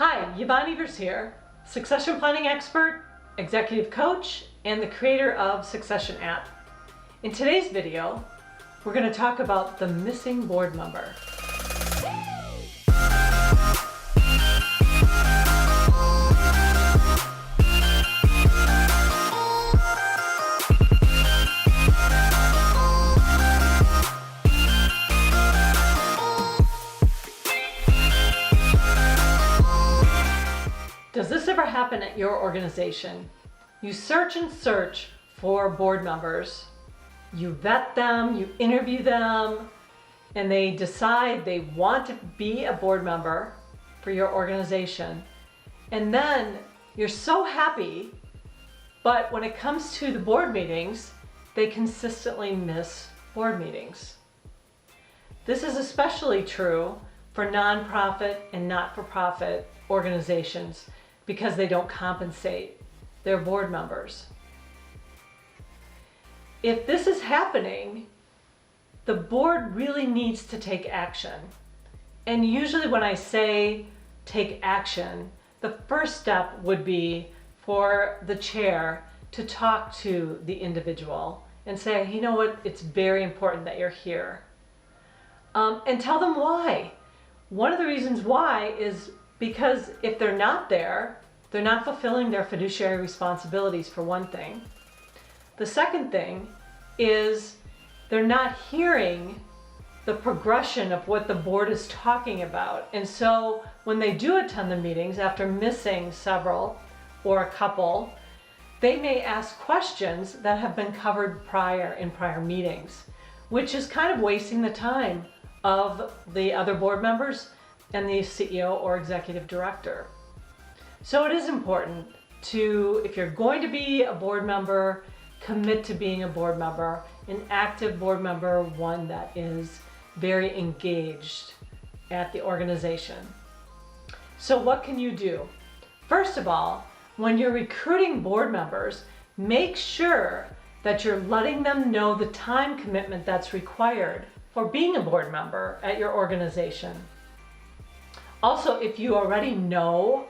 Hi, Yvonne here, succession planning expert, executive coach, and the creator of Succession app. In today's video, we're going to talk about the missing board member. Does this ever happen at your organization? You search and search for board members. You vet them, you interview them, and they decide they want to be a board member for your organization. And then you're so happy, but when it comes to the board meetings, they consistently miss board meetings. This is especially true for nonprofit and not-for-profit organizations, because they don't compensate their board members. If this is happening, the board really needs to take action. And usually when I say take action, the first step would be for the chair to talk to the individual and say, you know what, it's very important that you're here. And tell them why. One of the reasons why is because if they're not there, they're not fulfilling their fiduciary responsibilities, for one thing. The second thing is they're not hearing the progression of what the board is talking about. And so when they do attend the meetings after missing several or a couple, they may ask questions that have been covered in prior meetings, which is kind of wasting the time of the other board members and the CEO or executive director. So it is important to, if you're going to be a board member, commit to being a board member, an active board member, one that is very engaged at the organization. So what can you do? First of all, when you're recruiting board members, make sure that you're letting them know the time commitment that's required for being a board member at your organization. Also, if you already know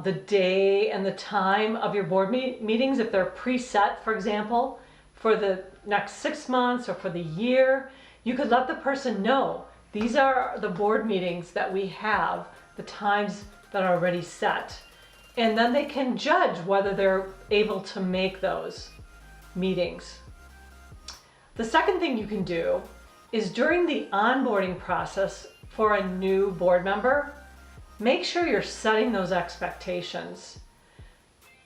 the day and the time of your board meetings, if they're preset, for example, for the next 6 months or for the year, you could let the person know these are the board meetings that we have, the times that are already set. And then they can judge whether they're able to make those meetings. The second thing you can do is during the onboarding process for a new board member, make sure you're setting those expectations.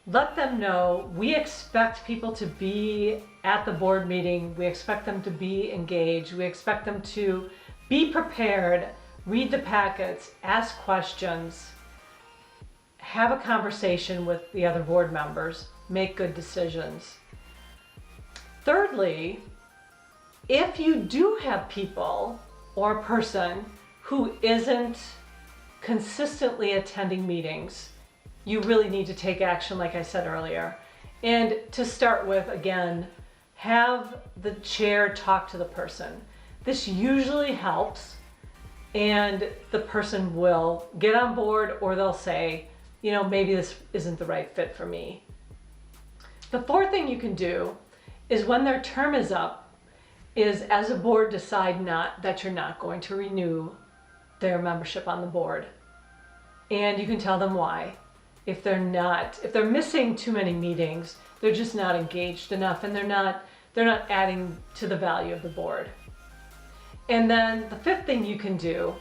Let them know we expect people to be at the board meeting, we expect them to be engaged, we expect them to be prepared, read the packets, ask questions, have a conversation with the other board members, make good decisions. Thirdly, if you do have people or a person who isn't consistently attending meetings, you really need to take action, like I said earlier. And to start with, again, have the chair talk to the person. This usually helps, and the person will get on board, or they'll say, you know, maybe this isn't the right fit for me. The fourth thing you can do is when their term is up, is as a board decide that you're not going to renew their membership on the board. And you can tell them why. If they're missing too many meetings, they're just not engaged enough, and they're not adding to the value of the board. And then the fifth thing you can do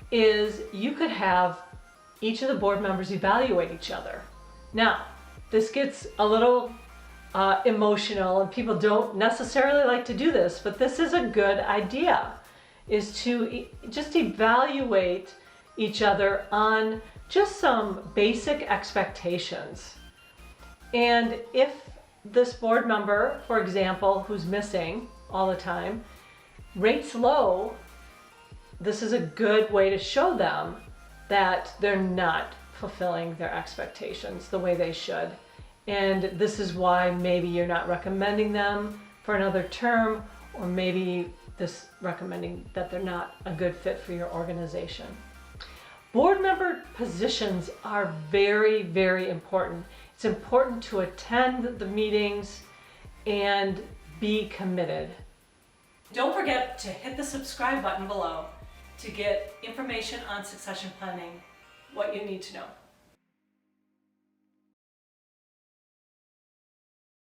is you could have each of the board members evaluate each other. Now, this gets a little emotional, and people don't necessarily like to do this, but this is a good idea, is to just evaluate each other on just some basic expectations. And if this board member, for example, who's missing all the time, rates low, this is a good way to show them that they're not fulfilling their expectations the way they should. And this is why maybe you're not recommending them for another term, or maybe recommending that they're not a good fit for your organization. Board member positions are very, very important. It's important to attend the meetings and be committed. Don't forget to hit the subscribe button below to get information on succession planning, what you need to know.